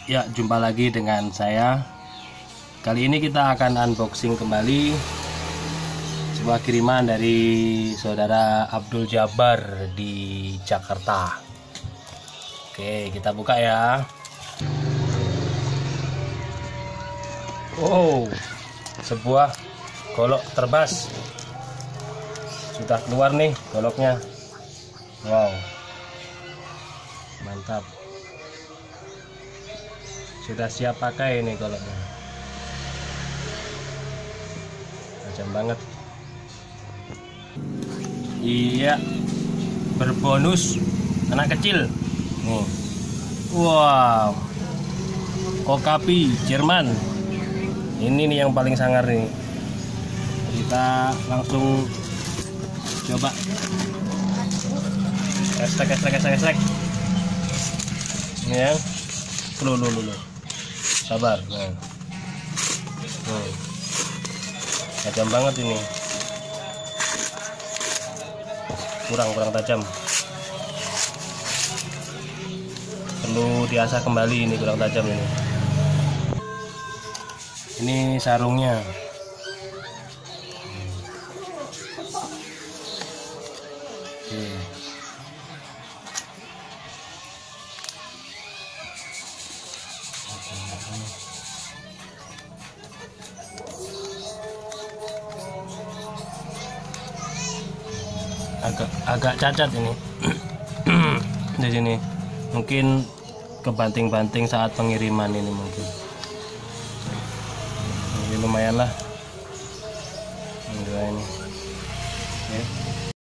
Ya, jumpa lagi dengan saya. Kali ini kita akan unboxing kembali sebuah kiriman dari saudara Abdul Jabar di Jakarta. Oke, kita buka ya. Wow, sebuah golok terbas. Sudah keluar nih goloknya. Wow, mantap. Sudah siap pakai ini goloknya. Tajam banget. Iya, berbonus anak kecil nih. Wow, Okapi Jerman. Ini nih yang paling sangar nih. Kita langsung coba. Estek. Ini ya. Lu. Sabar. Nah. Tajam banget ini. Kurang tajam. Perlu diasah kembali, ini kurang tajam ini. Ini sarungnya. Oke. Agak cacat ini. Di sini mungkin kebanting-banting saat pengiriman ini mungkin. Ini lumayan lah. Ini. Oke.